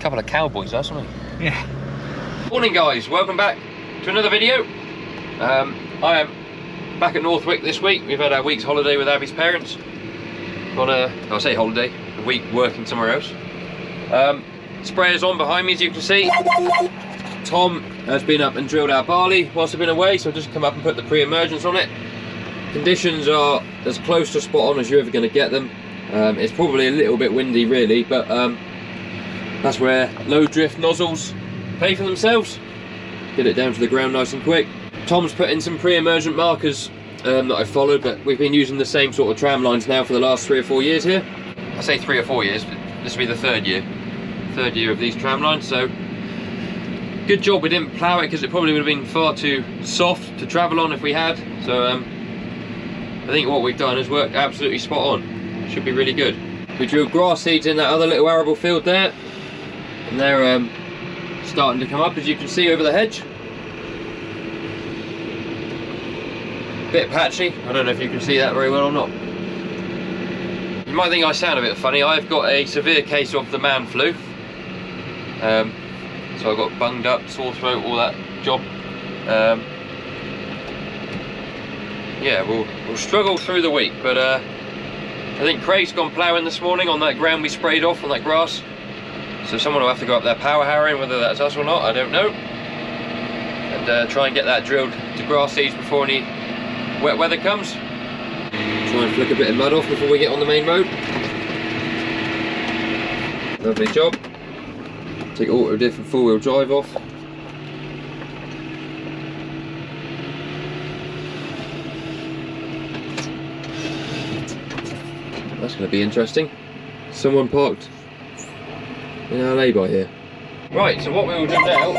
Couple of cowboys, that's something. Yeah. Morning guys, welcome back to another video. I am back at Northwick this week. We've had our week's holiday with Abby's parents. Got I say holiday, a week working somewhere else. Sprayer's on behind me, as you can see. Tom has been up and drilled our barley whilst I've been away, so I've just come up and put the pre-emergence on it. Conditions are as close to spot on as you're ever going to get them. It's probably a little bit windy really, but that's where low drift nozzles pay for themselves. Get it down to the ground nice and quick. Tom's put in some pre-emergent markers that I've followed, but we've been using the same sort of tram lines now for the last 3 or 4 years here. I say 3 or 4 years, but this will be the third year of these tram lines, so good job we didn't plough it, because it probably would have been far too soft to travel on if we had. So I think what we've done has worked absolutely spot on. Should be really good. We drilled grass seeds in that other little arable field there, and they're starting to come up, as you can see over the hedge. Bit patchy, I don't know if you can see that very well or not. You might think I sound a bit funny. I've got a severe case of the man flu. So I got bunged up, sore throat, all that job. Yeah, we'll struggle through the week, but I think Craig's gone ploughing this morning on that ground we sprayed off on that grass. So someone will have to go up there power harrowing, whether that's us or not, I don't know. And try and get that drilled to grass seeds before any wet weather comes. Try and flick a bit of mud off before we get on the main road. Lovely job. Take auto diff and 4-wheel drive off. That's going to be interesting. Someone parked in our lay-by here. Right, so what we will do now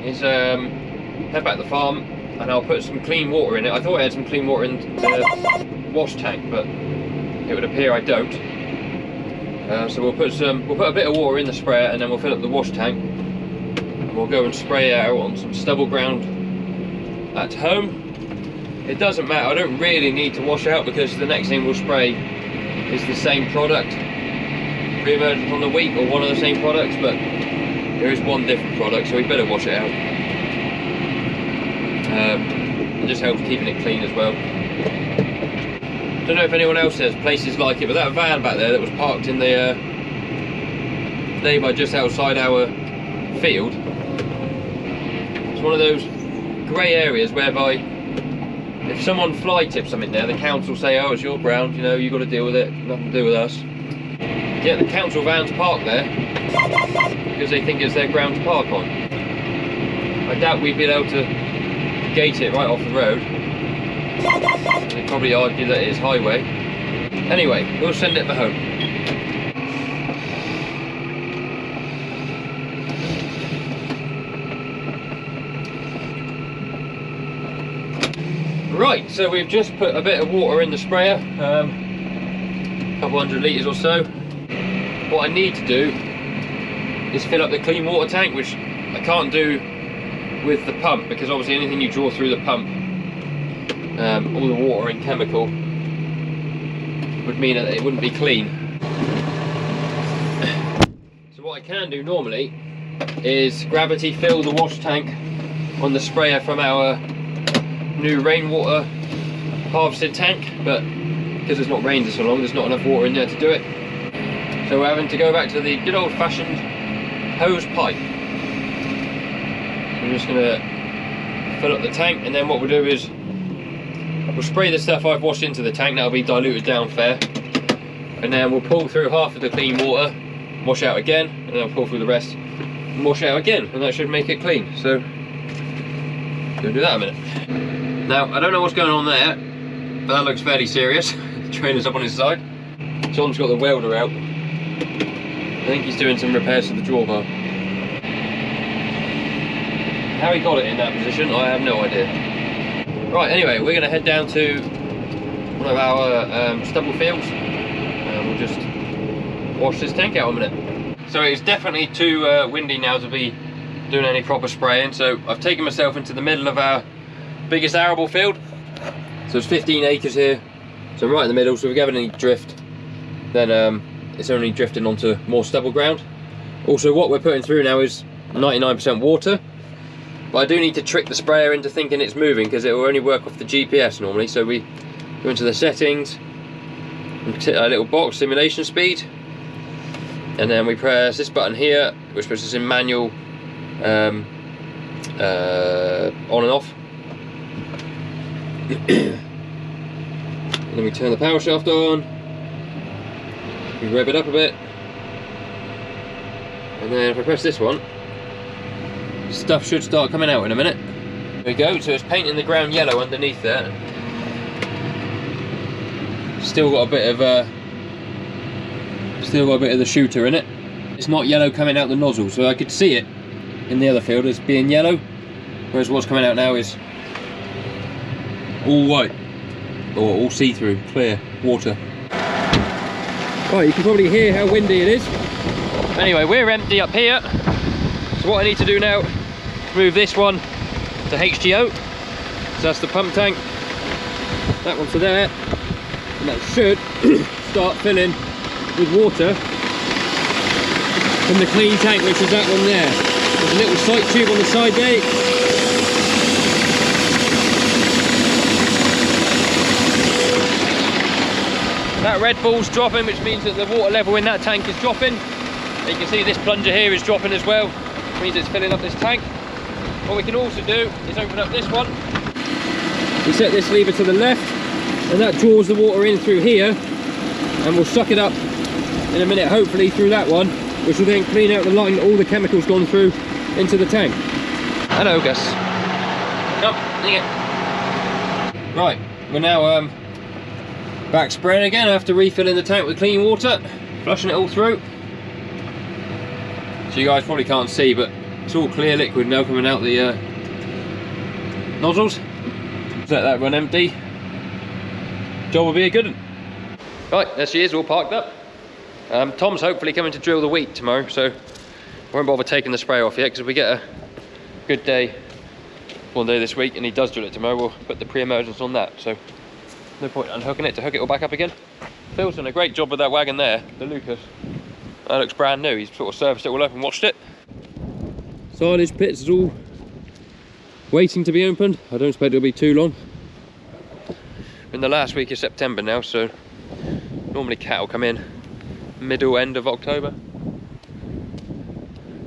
is head back to the farm, and I'll put some clean water in it. I thought I had some clean water in the wash tank, but it would appear I don't. So we'll put a bit of water in the sprayer, and then we'll fill up the wash tank, and we'll go and spray out on some stubble ground at home. It doesn't matter, I don't really need to wash out, because the next thing we'll spray is the same product, pre-emergent on the wheat, or one of the same products, but there is one different product, so we better wash it out. It just helps keeping it clean as well. Don't know if anyone else has places like it, but that van back there that was parked in the lay-by just outside our field, it's one of those grey areas whereby if someone fly tips something there, the council say, oh, it's your ground, you know, you've got to deal with it, nothing to do with us. Yet the council van's parked there because they think it's their ground to park on. I doubt we'd be able to gate it right off the road. They'd probably argue that it is highway. Anyway, we'll send it for home. Right, so we've just put a bit of water in the sprayer, a couple 100 litres or so. What I need to do is fill up the clean water tank, which I can't do with the pump, because obviously anything you draw through the pump, all the water and chemical, would mean that it wouldn't be clean. So what I can do normally is gravity fill the wash tank on the sprayer from our new rainwater harvested tank, but because it's not rained so long, there's not enough water in there to do it. So we're having to go back to the good old-fashioned hose pipe. I'm just going to fill up the tank, and then what we'll do is we'll spray the stuff I've washed into the tank. That'll be diluted down fair, and then we'll pull through half of the clean water, wash out again, and then I'll pull through the rest and wash out again, and that should make it clean. So we'll do that in a minute. Now I don't know what's going on there, but that looks fairly serious. The trailer's up on his side. John's got the welder out. I think he's doing some repairs to the drawbar. How he got it in that position, I have no idea. Right, anyway, we're going to head down to one of our stubble fields, and we'll just wash this tank out in a minute. So it's definitely too windy now to be doing any proper spraying, so I've taken myself into the middle of our biggest arable field. So it's 15 acres here, so I'm right in the middle, so if we have any drift, then it's only drifting onto more stubble ground. Also, what we're putting through now is 99% water, but I do need to trick the sprayer into thinking it's moving because it will only work off the GPS normally. So we go into the settings and hit our little box, simulation speed, and then we press this button here, which puts us in manual on and off. And then we turn the power shaft on, we rev it up a bit, and then if I press this one, stuff should start coming out in a minute. There we go, so it's painting the ground yellow underneath there. Still got a bit of the shooter in it. It's not yellow coming out the nozzle, so I could see it in the other field as being yellow, whereas what's coming out now is all white, or all see-through, clear water. Right, you can probably hear how windy it is. Anyway, we're empty up here, so what I need to do now is move this one to HGO. So that's the pump tank, that one to there, and that should start filling with water from the clean tank, which is that one there. There's a little sight tube on the side there. That red ball's dropping, which means that the water level in that tank is dropping. And you can see this plunger here is dropping as well, which means it's filling up this tank. What we can also do is open up this one. We set this lever to the left, and that draws the water in through here, and we'll suck it up in a minute, hopefully through that one, which will then clean out the line that all the chemicals gone through into the tank. Hello, Gus. Come, right, we're now back spraying again after refilling the tank with clean water, flushing it all through. So you guys probably can't see, but it's all clear liquid now coming out the nozzles. Let that run empty. Job will be a good one. Right, there she is, all parked up. Tom's hopefully coming to drill the wheat tomorrow, so I won't bother taking the spray off yet, because if we get a good day one day this week and he does drill it tomorrow, we'll put the pre-emergence on that. So no point unhooking it to hook it all back up again. Phil's done a great job with that wagon there, the Lucas. That looks brand new. He's sort of serviced it all up and watched it. Silage pits is all waiting to be opened. I don't expect it'll be too long. We're in the last week of September now, so normally cattle come in middle end of October. I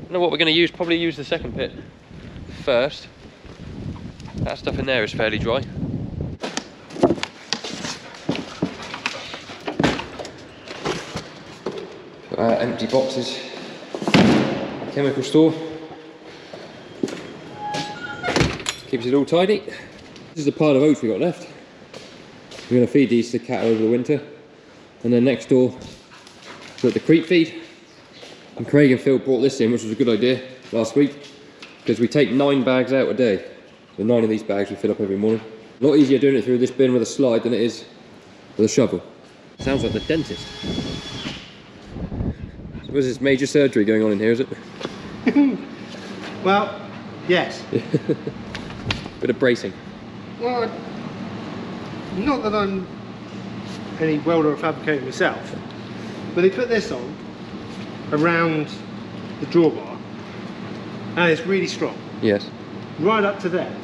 don't know what we're going to use. Probably use the second pit first. That stuff in there is fairly dry. Empty boxes, chemical store, keeps it all tidy. This is the pile of oats we got left. We're going to feed these to the cattle over the winter, and then next door we've got the creep feed. And Craig and Phil brought this in, which was a good idea last week, because we take 9 bags out a day. So 9 of these bags we fill up every morning. A lot easier doing it through this bin with a slide than it is with a shovel. Sounds like the dentist. Was this major surgery going on in here, is it? Well, yes. Bit of bracing. Well, not that I'm any welder or fabricator myself, but they put this on around the drawbar, and it's really strong. Yes. Right up to there,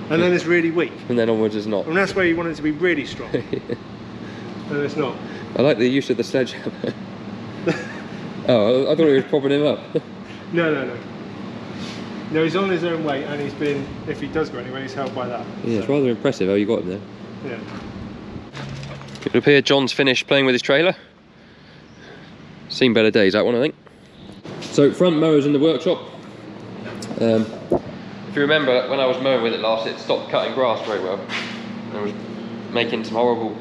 and then it's really weak. And then onwards is not. And that's where you want it to be really strong. And it's not. I like the use of the sledgehammer. Oh, I thought he was propping him up. No, he's on his own weight, and he's been, if he does go anywhere, he's held by that. Yeah, so. It's rather impressive how you got him there. Yeah. It would appear John's finished playing with his trailer. Seen better days, that one, I think. So, front mower's in the workshop. If you remember, when I was mowing with it last, it stopped cutting grass very well. And it was making some horrible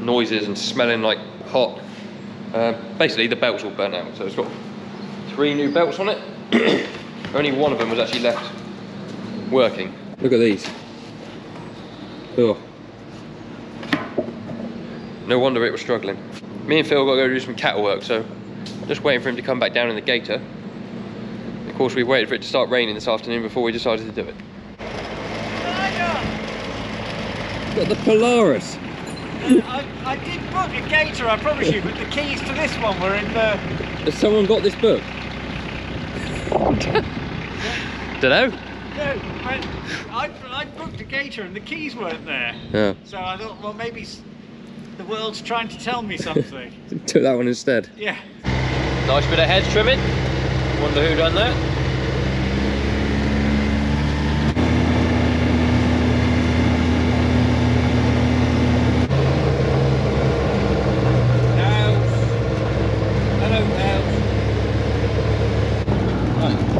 noises and smelling like hot. Basically the belts all burnt out, so it's got 3 new belts on it. Only one of them was actually left working. Look at these. Oh. No wonder it was struggling. Me and Phil got to go do some cattle work, so just waiting for him to come back down in the gator. Of course, we waited for it to start raining this afternoon before we decided to do it. Got the Polaris. I did book a gator, I promise you, but the keys to this one were in the... Has someone got this book? Dunno. No, I booked a gator and the keys weren't there. Yeah. So I thought, well, maybe the world's trying to tell me something. Took that one instead. Yeah. Nice bit of head trimming. Wonder who done that.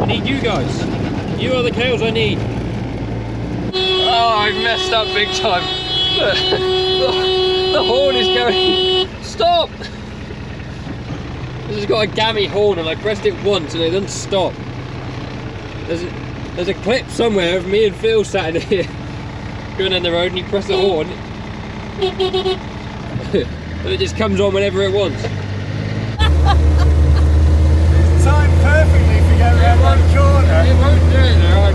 I need you guys. You are the cows I need. Oh, I've messed up big time. The horn is going. Stop! This has got a gammy horn and I pressed it once and it doesn't stop. There's a clip somewhere of me and Phil sat in here going down the road and you press the horn and it just comes on whenever it wants. Timed perfectly for going around one corner. It won't do it now. No,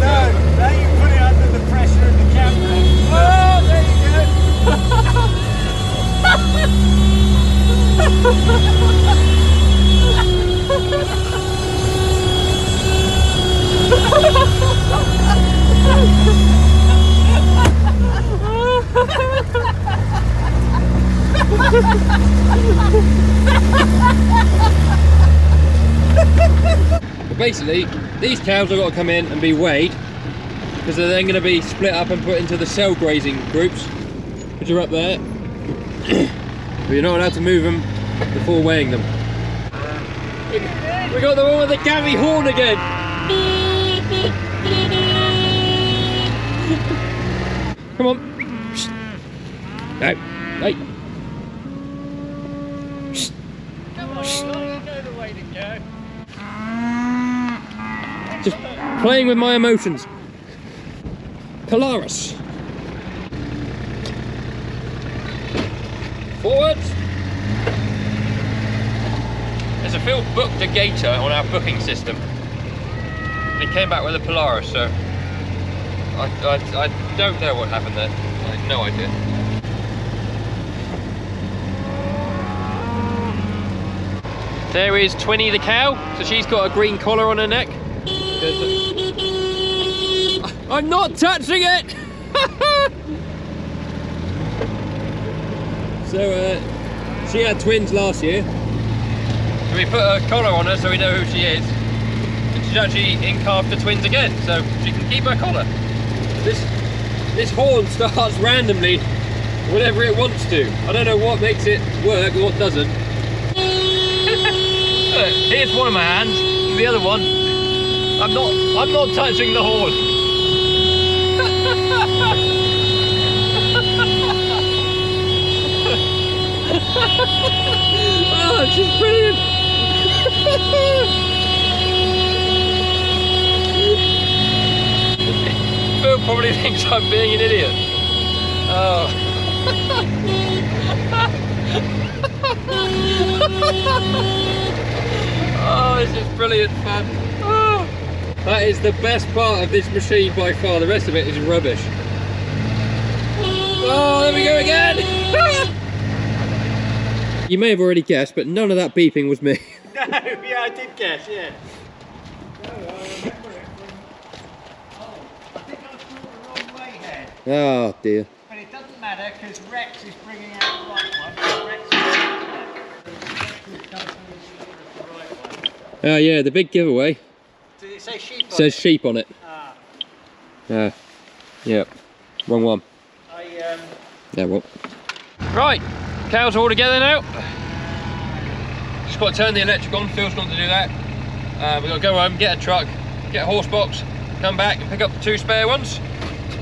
now you put it under the pressure of the camera. Oh, there you But basically, these cows have got to come in and be weighed because they're then going to be split up and put into the cell grazing groups, which are up there. But you're not allowed to move them before weighing them. We got the one with the gammy horn again. Come on. No. Hey. Come on, you know the way to go. Just playing with my emotions. Polaris. Forwards. There's a Phil booked a gator on our booking system. He came back with a Polaris, so I don't know what happened there. I have no idea. There is Twinny the cow, so she's got a green collar on her neck. I'm not touching it! So, she had twins last year. So we put a collar on her so we know who she is. And she's actually in-calved to twins again, so she can keep her collar. This horn starts randomly whenever it wants to. I don't know what makes it work and what doesn't. Here's one of my hands, the other one, I'm not touching the horn. Oh, it's just brilliant. Phil probably thinks I'm being an idiot. Oh. Oh, this is brilliant fun. Oh. That is the best part of this machine by far. The rest of it is rubbish. Oh, there we go again. You may have already guessed, but none of that beeping was me. No, yeah, I did guess, yeah. Oh, I remember it from... Oh, I think I threw the wrong way here. Oh dear. But it doesn't matter because Rex is bringing out the right one. Rex is the right one. Oh yeah, the big giveaway. Did it say sheep on Says it? sheep on it. Ah. Yeah. Wrong one. Yeah, well. Right, cows are all together now. Just got to turn the electric on. Phil's got to do that. We've got to go home, get a truck, get a horse box, come back and pick up the 2 spare ones.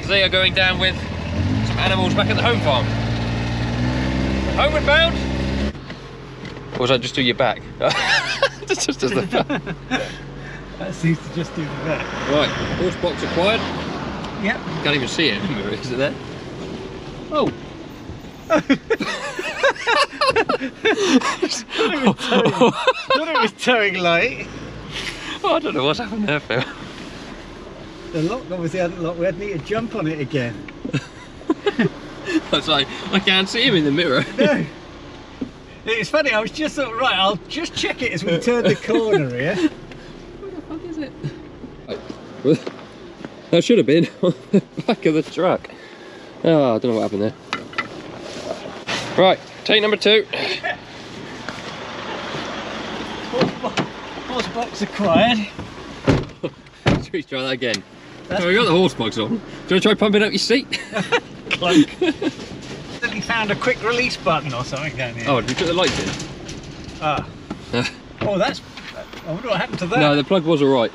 So they are going down with some animals back at the home farm. Homeward bound. Or was that just do your back? just does the back. That seems to just do the back. Right, horse box acquired. Yep. Can't even see it. Is it there? Oh. Thought it was towing light. Oh, I don't know what's happened there, Phil. The lock obviously hadn't locked. We had to need to jump on it again. That's like, I can't see him in the mirror. No. It's funny, I was just thought, right, I'll just check it as we turn the corner here. Where the fuck is it? That should have been on the back of the truck. Oh, I don't know what happened there. Right, take number 2. Horse box acquired. Should we try that again? So we got the horse box on. Do you want to try pumping up your seat? Clunk. He found a quick release button or something down here. Oh, did we put the lights in? Ah. Oh, that's... I wonder what happened to that. No, the plug was alright.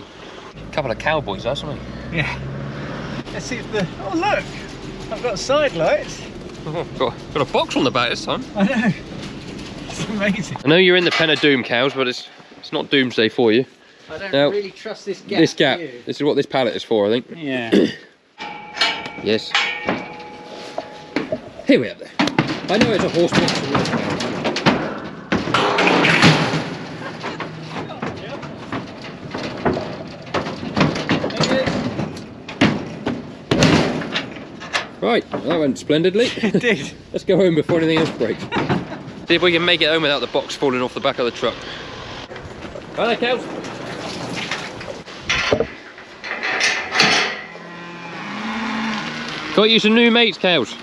Couple of cowboys, that's something. Yeah. Let's see if the... Oh, look! I've got side lights. Oh, got a box on the back this time. I know. It's amazing. I know you're in the pen of doom, cows, but it's not doomsday for you. I don't Now, really trust this gap. This gap. This is what this pallet is for, I think. Yeah. Yes. Here we are there. I know it's a horse box. Right, that went splendidly. It did. Let's go home before anything else breaks. See if we can make it home without the box falling off the back of the truck. Right there, cows. Got you some new mates, cows.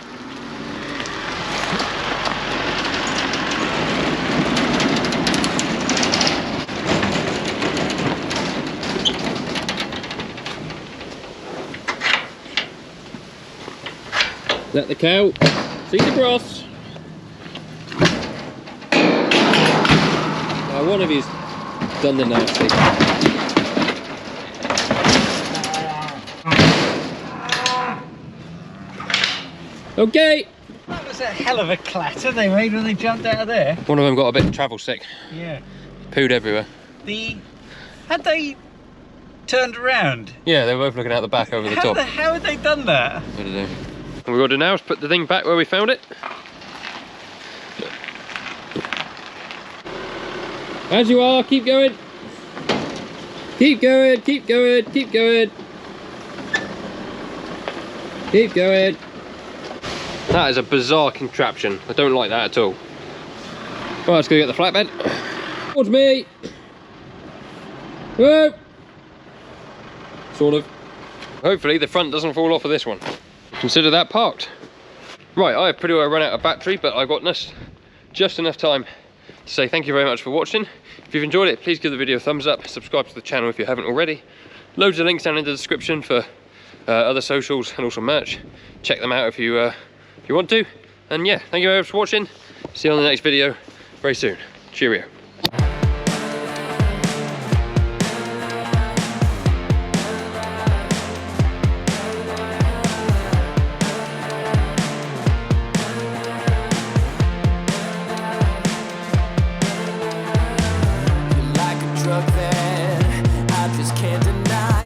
Let the cow see the grass. Now one of you's done the nasty. Okay. That was a hell of a clatter they made when they jumped out of there. One of them got a bit travel sick. Yeah. Pooed everywhere. Had they turned around? Yeah, they were both looking out the back over the top. How had they done that? What to do? What we've got to do now is put the thing back where we found it. As you are, keep going. Keep going, keep going, keep going. Keep going. That is a bizarre contraption. I don't like that at all. Right, let's go get the flatbed. Towards me. Whoa. Sort of. Hopefully the front doesn't fall off of this one. Consider that parked. Right, I have pretty well run out of battery, but I've got just enough time to say thank you very much for watching. If you've enjoyed it, please give the video a thumbs up, subscribe to the channel if you haven't already. Loads of links down in the description for other socials and also merch. Check them out if you want to. And yeah, thank you very much for watching. See you on the next video very soon. Cheerio. Like a drug that